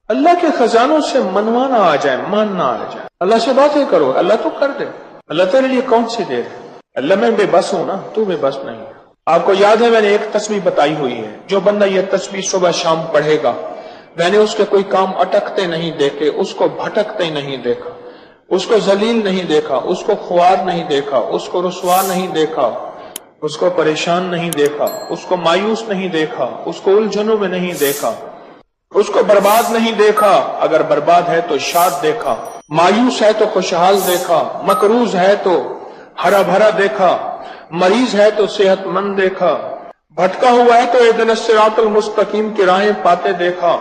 اللہ کے خزانوں سے منوانا آ جائے، ماننا آ جائے، اللہ سے باتیں کرو، اللہ تو کر دے۔ اللہ تیرے لیے کون سی دیر ہے؟ اللہ میں بے بس ہوں نا، تو بے بس نہیں ہے۔ آپ کو یاد ہے میں نے ایک تسبیح بتائی ہوئی ہے، جو بندہ یہ تسبیح صبح شام پڑھے گا، میں نے اس کے کوئی کام اٹکتے نہیں دیکھے، اس کو بھٹکتے نہیں دیکھا، اس کو ذلیل نہیں دیکھا، اس کو خوار نہیں دیکھا، اس کو رسوا نہیں دیکھا، اس کو پریشان نہیں دیکھا، اس کو مایوس نہیں دیکھا، اس کو الجھنوں میں نہیں دیکھا، اس کو برباد نہیں دیکھا، اگر برباد ہے تو شاد دیکھا، مایوس ہے تو خوشحال دیکھا، مقروض ہے تو ہرا بھرا دیکھا، مریض ہے تو صحت مند دیکھا، بھٹکا ہوا ہے تو اہدنا الصراط المستقیم کی راہیں پاتے دیکھا،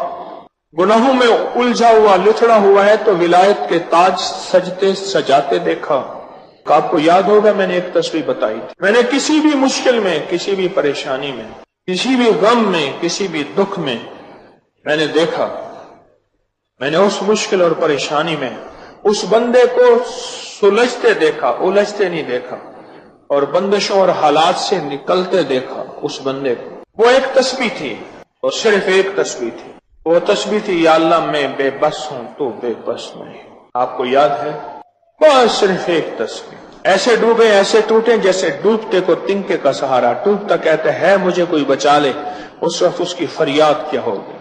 گناہوں میں الجھا ہوا لتڑا ہوا ہے تو ولایت کے تاج سجتے سجاتے دیکھا۔ آپ کو یاد ہوگا میں نے ایک تصویر بتائی تھی، میں نے کسی بھی مشکل میں، کسی بھی پریشانی میں، کسی بھی غم میں، کسی بھی دکھ میں میں نے دیکھا، میں نے اس مشکل اور پریشانی میں اس بندے کو سلجھتے دیکھا، الجھتے نہیں دیکھا، اور بندشوں اور حالات سے نکلتے دیکھا اس بندے کو۔ وہ ایک تسبیح تھی، وہ صرف ایک تسبیح تھی، وہ تسبیح تھی یا اللہ میں بے بس ہوں تو بے بس نہیں۔ آپ کو یاد ہے؟ بس صرف ایک تسبیح۔ ایسے ڈوبے ایسے ٹوٹے جیسے ڈوبتے کو تنکے کا سہارا، ڈوبتا کہتے ہے مجھے کوئی بچا لے، اس وقت اس کی فریاد کیا ہوگی؟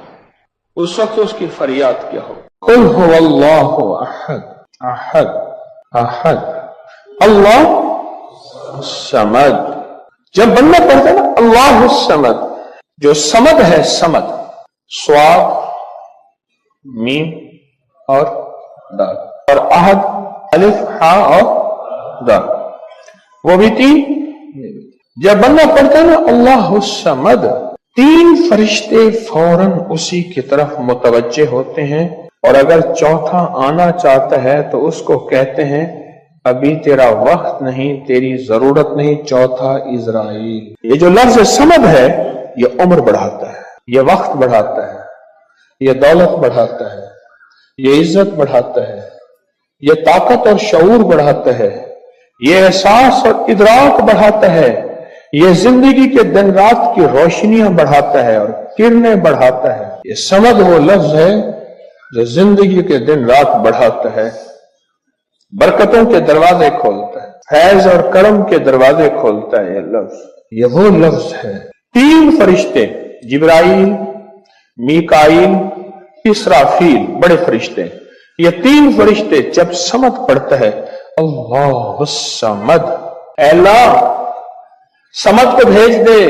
اس وقت اس کی فریاد کیا ہوگی؟ قل هو اللہ احد احد احد اللہ الصمد۔ جب بندہ پڑھتا ہے نا اللہ الصمد، جو صمد ہے، صمد صاد میم اور دال، اور احد الف ہاء اور دال، وہ بھی تین۔ جب بندہ پڑھتا ہے نا اللہ الصمد، تین فرشتے فوراً اسی کی طرف متوجہ ہوتے ہیں، اور اگر چوتھا آنا چاہتا ہے تو اس کو کہتے ہیں ابھی تیرا وقت نہیں، تیری ضرورت نہیں، چوتھا اسرائیل۔ یہ جو لفظ صمد ہے یہ عمر بڑھاتا ہے، یہ وقت بڑھاتا ہے، یہ دولت بڑھاتا ہے، یہ عزت بڑھاتا ہے، یہ طاقت اور شعور بڑھاتا ہے، یہ احساس اور ادراک بڑھاتا ہے، یہ زندگی کے دن رات کی روشنیاں بڑھاتا ہے اور کرنیں بڑھاتا ہے۔ یہ صمد وہ لفظ ہے جو زندگی کے دن رات بڑھاتا ہے، برکتوں کے دروازے کھولتا ہے، فیض اور کرم کے دروازے کھولتا ہے۔ یہ لفظ، یہ وہ لفظ ہے۔ تین فرشتے، جبرائیل، میکائیل، اسرافیل، بڑے فرشتے، یہ تین فرشتے جب صمد پڑھتا ہے اللہ الصمد، اے اللہ صمد کو بھیج دے،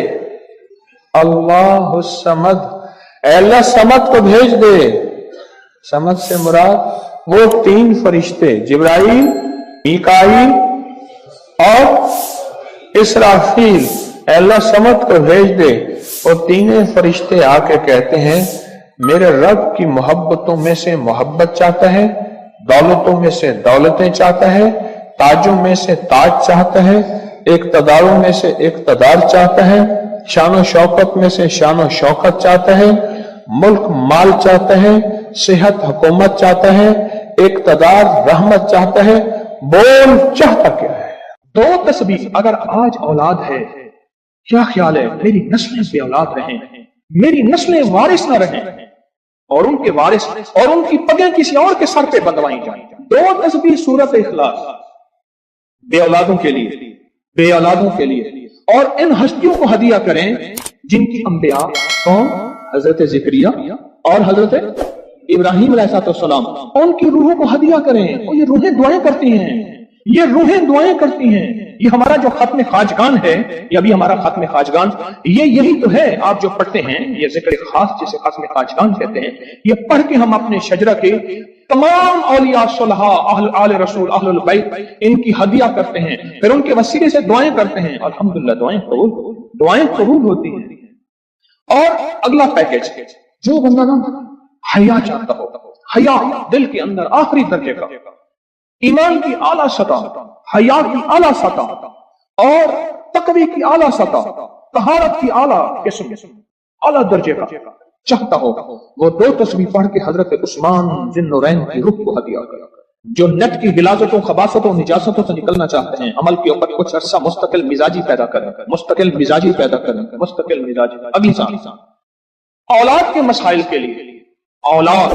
اللہ الصمد، اے اللہ صمد کو بھیج دے۔ صمد سے مراد وہ تین فرشتے جبرائیل، میکائیل اور اسرافیل، اے اللہ صمد کو بھیج دے۔ وہ تینوں فرشتے آ کے کہتے ہیں میرے رب کی محبتوں میں سے محبت چاہتا ہے، دولتوں میں سے دولتیں چاہتا ہے، تاجوں میں سے تاج چاہتا ہے، اقتداروں میں سے اقتدار چاہتا ہے، شان و شوکت میں سے شان و شوکت چاہتا ہے، ملک مال چاہتا ہے، صحت حکومت چاہتا ہے، اقتدار رحمت چاہتا ہے۔ بول چاہتا کیا ہے؟ دو تسبیح اگر آج اولاد ہے، کیا خیال ہے میری نسلیں بے اولاد رہیں، میری نسلیں وارث نہ رہیں، اور ان کے وارث اور ان کی پگیں کسی اور کے سر پہ بندھوائی جائیں۔ دو تسبیح سورۃ اخلاص، بے اولادوں کے لیے، بے اولادوں کے لیے، اور ان ہستیوں کو ہدیہ کریں جن کی انبیاء کون؟ حضرت زکریا اور حضرت ابراہیم علیہ السلام، ان کی روحوں کو ہدیہ کریں۔ اور یہ روحیں دعائیں کرتی ہیں، یہ روحیں دعائیں کرتی ہیں۔ یہ ہمارا جو ختم خواجگان ہے، یہ ابھی ہمارا ختم خواجگان، یہ یہی تو ہے آپ جو پڑھتے ہیں، یہ ذکر خاص جسے ختم خواجگان کہتے ہیں۔ یہ پڑھ کے ہم اپنے شجرہ کے تمام اولیاء صلحاء، اہل آل رسول، اہل البیت، ان کی ہدیہ کرتے ہیں، پھر ان کے وسیلے سے دعائیں کرتے ہیں۔ الحمدللہ دعائیں قبول ہوتی ہیں۔ اور اگلا پیکج، جو بندہ نا حیا چاہتا ہو، حیا دل کے اندر آخری درجے کا، ایمان کی اعلیٰ سطح، حیا کی اعلیٰ سطح، اور تقوی کی اعلیٰ سطح، طہارت کی اعلیٰ قسم، اعلیٰ درجے کا چاہتا ہو، وہ دو تسبیح پڑھ کے حضرت عثمان ذی النورین کی روح کو ہدیہ کرے۔ جو نیٹ کی غلاظتوں، خباثتوں، نجاستوں سے نکلنا چاہتے ہیں، عمل کے اوپر کچھ عرصہ مستقل مزاجی پیدا کریں، مستقل مزاجی پیدا کریں، مستقل مزاجی۔ اگلی سال اولاد کے مسائل کے لیے، اولاد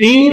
3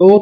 2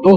2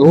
2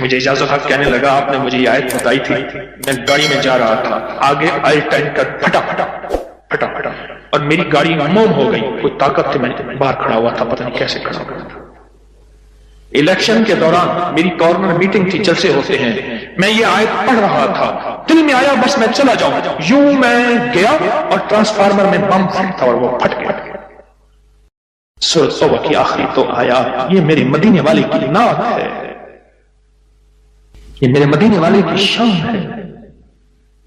مجھے اجازت حق کہنے لگا آپ نے مجھے یہ آیت بتائی تھی، میں گاڑی میں جا رہا تھا، آگے آئی ٹینکر پھٹا اور میری گاڑی موم ہو گئی، کوئی طاقت تھی، میں باہر کھڑا ہوا تھا، پتہ نہیں کیسے کھڑا ہوا تھا۔ الیکشن کے دوران میری کارنر میٹنگ تھی، جلسے ہوتے ہیں، میں یہ آیت پڑھ رہا تھا، دل میں آیا بس میں چلا جاؤں، یوں میں گیا اور ٹرانسفارمر میں بم تھا اور وہ پھٹ گیا۔ سورۃ توبہ کی آخری تو آیات، یہ میرے مدینے والے کی نعت ہے، یہ میرے مدینے والے کی شان ہے،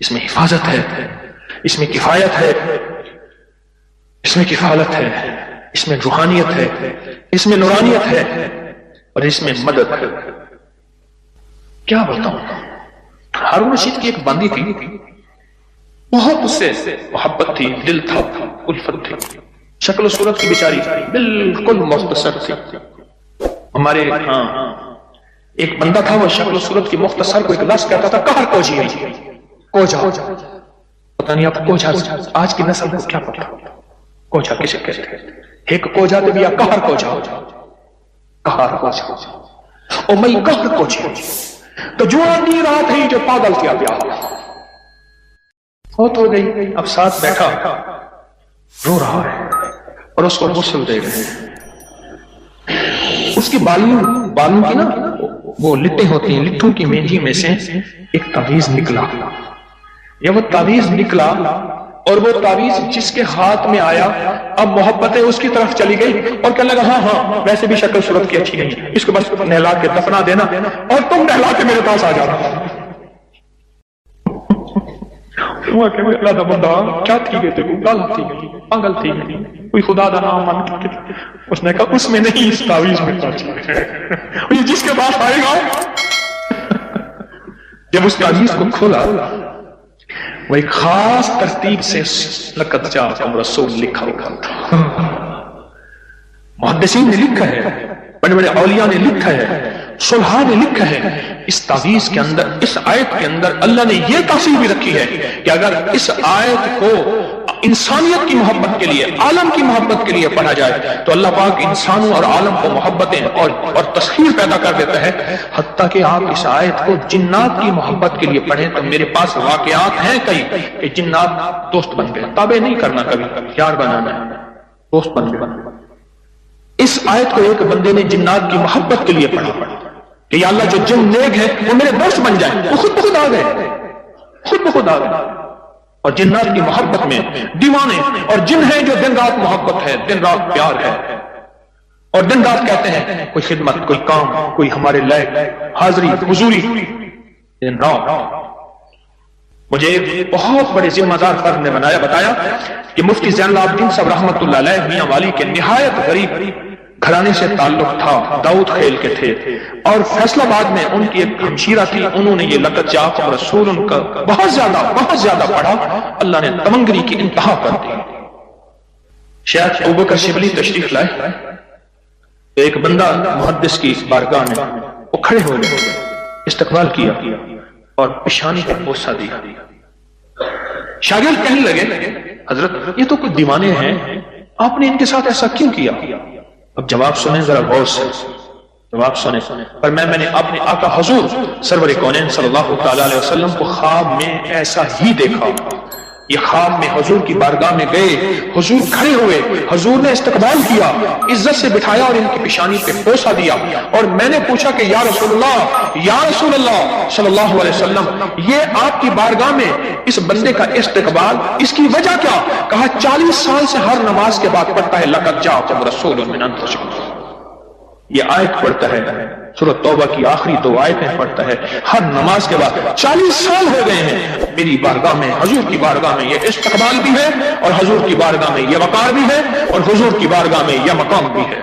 اس میں حفاظت ہے، اس میں کفایت ہے، اس میں کفالت ہے، اس میں روحانیت ہے، اس میں نورانیت ہے، اور اس میں مدد ہے۔ کیا بتاؤں، ہارون رشید کی ایک باندی تھی، بہت اس سے محبت تھی، دل تھا، الفت تھی، شکل و صورت کی بیچاری بالکل مختصر تھی۔ ہمارے ہاں ایک بندہ تھا، وہ شکل و صورت کی مختصر کو ایک لفظ کہتا تھا کہر کوجی، کوجا، پتہ نہیں آپ کوجا آج کی نسل کو کیا پتا کوجا کسے کہتے ہیں، ایک کوجا تو بھی کہر کوجا، کہر کوجا، او میں کہر کوجا تو جوان دی رات ہے جو پاگل کیا پیا فوت ہو گئی، اب ساتھ بیٹھا رو رہا ہے اور اس کو غسل دے رہے ہیں، اس کی بالوں کی نا وہ لٹیں ہوتی ہیں، لٹوں کی مینجی میں سے ایک تعویذ نکلا، یا وہ تعویذ نکلا اور وہ تعویذ جس کے ہاتھ میں آیا اب محبتیں اس کی طرف چلی گئی اور کہنے لگا ہاں ویسے بھی شکل صورت کی اچھی نہیں، اس کو بس نہلا کے دفنا دینا اور تم نہلا کے میرے پاس آ جانا۔ اللہ دا بندہ کیا تھی گئے تھے، گالا تھی گئی، پاگل تھی گئی، کوئی خدا دا نام من کے، اس نے کہا اس میں نہیں، اس تعویذ میں یہ جس کے پاس آئے گا۔ جب اس تعویذ کو کھولا وہ ایک خاص ترتیب سے لقد جاءکم رسول لکھا ہوا تھا، محدثین نے لکھا ہے، بڑے بڑے اولیاء نے لکھا ہے، صلحاء نے لکھا ہے، اس تعویذ کے اندر، اس آیت کے اندر اللہ نے یہ تاثیر بھی رکھی ہے کہ اگر اس آیت کو انسانیت کی محبت کے لیے، عالم کی محبت کے لیے پڑھا جائے تو اللہ پاک انسانوں اور عالم کو محبتیں اور تسخیر پیدا کر دیتا ہے، حتیٰ کہ آپ اس آیت کو جنات کی محبت کے لیے پڑھیں تو میرے پاس واقعات ہیں کئی کہ جنات دوست بن گئے، تابع نہیں کرنا، کبھی یار بنانا ہے، دوست بن گئے۔ اس آیت کو ایک بندے نے جنات کی محبت کے لیے پڑھا کہ یا اللہ جو جن نیک ہے وہ میرے دوست بن جائیں، وہ خود بخود آ گئے، خود بخود آ گئے، اور جنات کی محبت میں دیوانے اور جن ہیں جو دن رات محبت ہے، دن رات پیار ہے، اور دن رات کہتے ہیں کوئی خدمت، کوئی کام، کوئی ہمارے لائق حاضری حضوری، دن رات۔ مجھے ایک بہت بڑے ذمہ دار فرد نے بتایا کہ مفتی زین العابدین صاحب رحمت اللہ علیہ میاں والی کے نہایت غریب گھرانے سے تعلق تھا، داؤد خیل کے تھے، اور فیصل آباد میں ان کی ایک ہمشیرہ تھی، انہوں نے یہ لقد جاءکم رسول ان کا بہت زیادہ پڑھا، اللہ نے تمنگری کی انتہا کر دی۔ شیخ ابوبکر شبلی تشریف لائے، ایک بندہ محدث کی بارگاہ میں وہ کھڑے ہو گئے، استقبال کیا اور پیشانی پر بوسہ دیا۔ شاگرد کہنے لگے حضرت یہ تو کوئی دیوانے ہیں، آپ نے ان کے ساتھ ایسا کیوں کیا؟ اب جواب سنیں ذرا غور سے، جواب سنیں۔ پر میں نے اپنے آقا حضور سرور کونین صلی اللہ تعالی علیہ وسلم کو خواب میں ایسا ہی دیکھا، یہ خواب میں حضور کی بارگاہ میں گئے، حضور کھڑے ہوئے، حضور نے استقبال کیا، عزت سے بٹھایا اور ان کی پیشانی پہ بوسہ دیا، اور میں نے پوچھا کہ یا رسول اللہ صلی اللہ علیہ وسلم یہ آپ کی بارگاہ میں اس بندے کا استقبال، اس کی وجہ کیا؟ کہا 40 سال سے ہر نماز کے بعد پڑھتا ہے لقد جاءکم رسول من انفسکم، یہ آیت پڑھتا ہے، سورۃ توبہ کی آخری 2 آیتیں پڑھتا ہے ہر نماز کے بعد، 40 سال ہو گئے ہیں میری بارگاہ میں، حضور کی بارگاہ میں یہ استقبال بھی ہے، اور حضور کی بارگاہ میں یہ وقار بھی ہے، اور حضور کی بارگاہ میں یہ مقام بھی ہے۔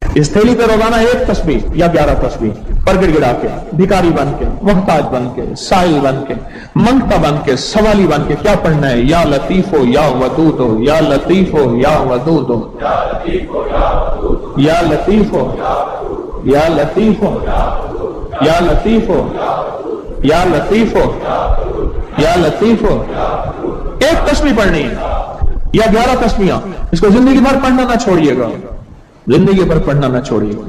اس تھیلی پہ روزانہ 1 تسبیح یا 11 تسبیح پر گڑ گڑا کے، بھکاری بن کے، محتاج بن کے، سائل بن کے، منگتا بن کے، سوالی بن کے کیا پڑھنا ہے؟ یا لطیف ہو یا ودود ہو، یا لطیف ہو یا ودود ہو، یا لطیف ہو یا لطیف ہو، یا لطیف ہو یا لطیف ہو، یا لطیف ہو۔ 1 تسبیح پڑھنی ہے یا 11 تسبیحاں، اس کو زندگی بھر پڑھنا نہ چھوڑیے گا، زندگی بھر پڑھنا نہ چھوڑیے گا۔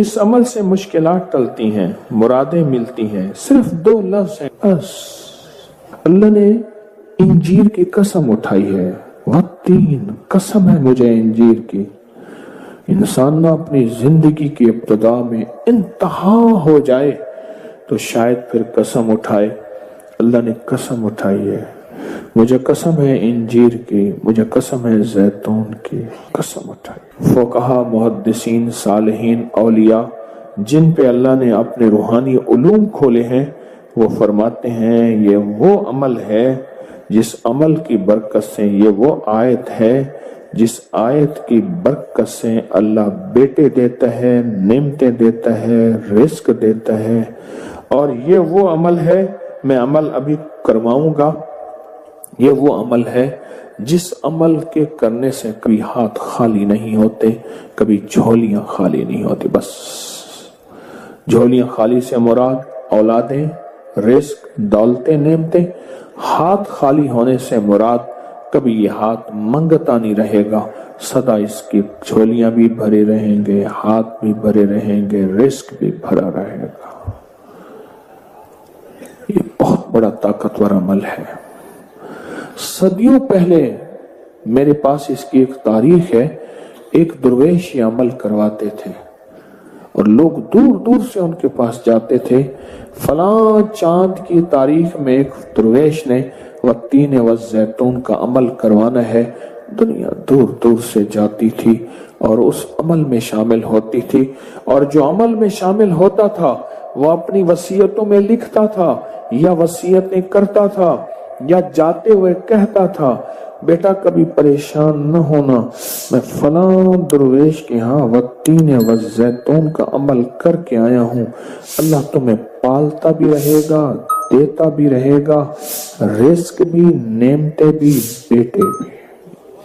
اس عمل سے مشکلات ٹلتی ہیں، مرادیں ملتی ہیں، صرف 2 لفظ ہیں بس۔ اللہ نے انجیر کی قسم اٹھائی ہے، والتین، قسم ہے مجھے انجیر کی۔ انسان نہ اپنی زندگی کی ابتدا میں انتہا ہو جائے تو شاید پھر قسم اٹھائے۔ اللہ نے قسم اٹھائی ہے، مجھے قسم ہے انجیر کی، مجھے قسم ہے زیتون کی، قسم اٹھائی۔ فقہا، محدثین، صالحین، اولیاء جن پہ اللہ نے اپنے روحانی علوم کھولے ہیں، وہ فرماتے ہیں یہ وہ عمل ہے جس عمل کی برکت سے، یہ وہ آیت ہے جس آیت کی برکت سے اللہ بیٹے دیتا ہے، نعمتیں دیتا ہے، رزق دیتا ہے، اور یہ وہ عمل ہے، میں عمل ابھی کرواؤں گا، یہ وہ عمل ہے جس عمل کے کرنے سے کبھی ہاتھ خالی نہیں ہوتے، کبھی جھولیاں خالی نہیں ہوتی۔ بس جھولیاں خالی سے مراد اولادیں، رزق، دولتیں، نعمتیں۔ ہاتھ خالی ہونے سے مراد کبھی یہ ہاتھ منگتا نہیں رہے گا، سدا اس کی جھولیاں بھی بھرے رہیں گے، ہاتھ بھی بھرے رہیں گے، رزق بھی بھرا رہے گا۔ یہ بہت بڑا طاقتور عمل ہے۔ صدیوں پہلے میرے پاس اس کی ایک تاریخ ہے، ایک درویش یہ عمل کرواتے تھے اور لوگ دور دور سے ان کے پاس جاتے تھے۔ فلاں چاند کی تاریخ میں ایک درویش نے والتین والزیتون کا عمل کروانا ہے، دنیا دور دور سے جاتی تھی اور اس عمل میں شامل ہوتی تھی، اور جو عمل میں شامل ہوتا تھا وہ اپنی وصیتوں میں لکھتا تھا یا وصیتیں کرتا تھا یا جاتے ہوئے کہتا تھا، بیٹا کبھی پریشان نہ ہونا، میں فلاں درویش کے ہاں والتین والزیتون کا عمل کر کے آیا ہوں، اللہ تمہیں پالتا بھی رہے گا، دیتا بھی رہے گا، رزق بھی، نعمتیں بھی، بیٹے بھی،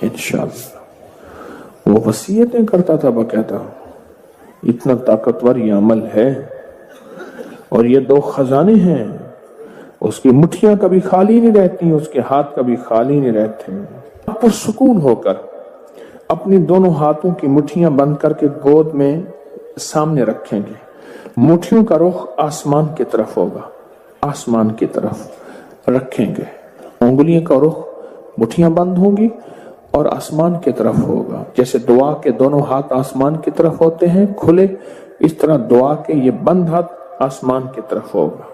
انشاءاللہ۔ وہ وصیتیں کرتا تھا باقاعدہ۔ اتنا طاقتور یہ عمل ہے، اور یہ 2 خزانے ہیں، اس کی مٹھیاں کبھی خالی نہیں رہتی، اس کے ہاتھ کبھی خالی نہیں رہتے۔ پرسکون ہو کر اپنی دونوں ہاتھوں کی مٹھیاں بند کر کے گود میں سامنے رکھیں گے، مٹھیوں کا رخ آسمان کی طرف ہوگا، آسمان کی طرف رکھیں گے، انگلیوں کا رخ، مٹھیاں بند ہوں گی اور آسمان کی طرف ہوگا۔ جیسے دعا کے دونوں ہاتھ آسمان کی طرف ہوتے ہیں کھلے، اس طرح دعا کے یہ بند ہاتھ آسمان کی طرف ہوگا۔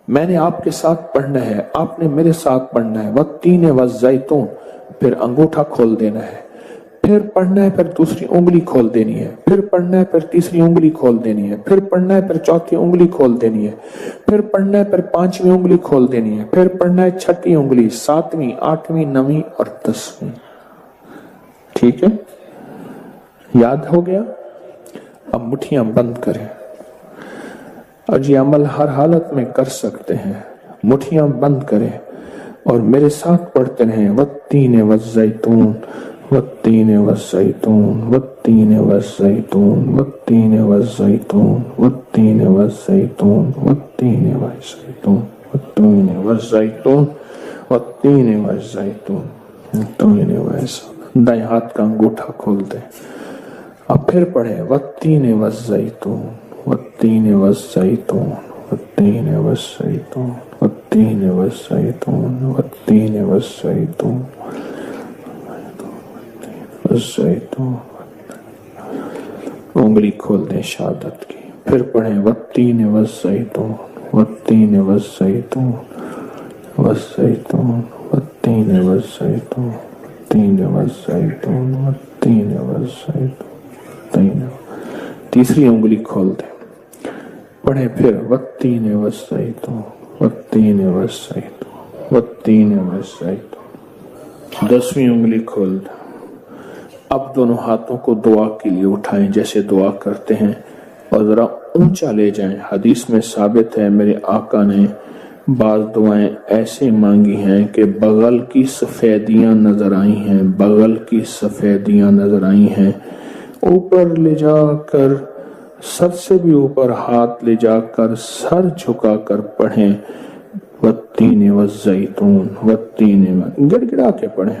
میں نے آپ کے ساتھ پڑھنا ہے، آپ نے میرے ساتھ پڑھنا ہے، والتین والزیتون، پھر انگوٹھا کھول دینا ہے، پھر پڑھنا ہے، پھر دوسری انگلی کھول دینی ہے، پھر پڑھنا ہے، پھر تیسری انگلی کھول دینی ہے، پھر پڑھنا ہے، پھر چوتھی انگلی کھول دینی ہے، پھر پڑھنا ہے، پھر 5ویں انگلی کھول دینی ہے، پھر پڑھنا ہے 6ٹھی انگلی، 7ویں، 8ویں، 9ویں اور 10ویں۔ ٹھیک ہے، یاد ہو گیا؟ اب مٹھیاں بند کریں، اور یہ عمل ہر حالت میں کر سکتے ہیں۔ مٹھیاں بند کریں اور میرے ساتھ پڑھتے رہیں، والتین والزیتون، والتین والزیتون، والتین والزیتون، والتین والزیتون، والتین والزیتون، والتین والزیتون، والتین والزیتون، والتین والزیتون، والتین والزیتون۔ دائیں ہاتھ کا انگوٹھا کھول دیں، اب پھر پڑھیں، والتین والزیتون، والتین والزیتون، والتین والزیتون، والتین والزیتون، والتین والزیتون، والزیتون۔ انگلی کھول دیں شہادت کی، پھر پڑھیں، والتین والزیتون، والتین والزیتون، والزیتون، والتین والزیتون، والتین والزیتون، والتین والزیتون۔ تیسری انگلی کھول دیں، پڑھیں پھر، والتین والزیتون، والتین والزیتون، والتین والزیتون۔ 10ویں انگلی کھول دیں۔ اب دونوں ہاتھوں کو دعا کے لیے اٹھائیں جیسے دعا کرتے ہیں، اور ذرا اونچا لے جائیں۔ حدیث میں ثابت ہے میرے آقا نے بعض دعائیں ایسے مانگی ہیں کہ بغل کی سفیدیاں نظر آئی ہیں، بغل کی سفیدیاں نظر آئی ہیں۔ اوپر لے جا کر، سر سے بھی اوپر ہاتھ لے جا کر، سر جھکا کر پڑھیں، والتین والزیتون، والتین، گڑ گڑا کے پڑھیں،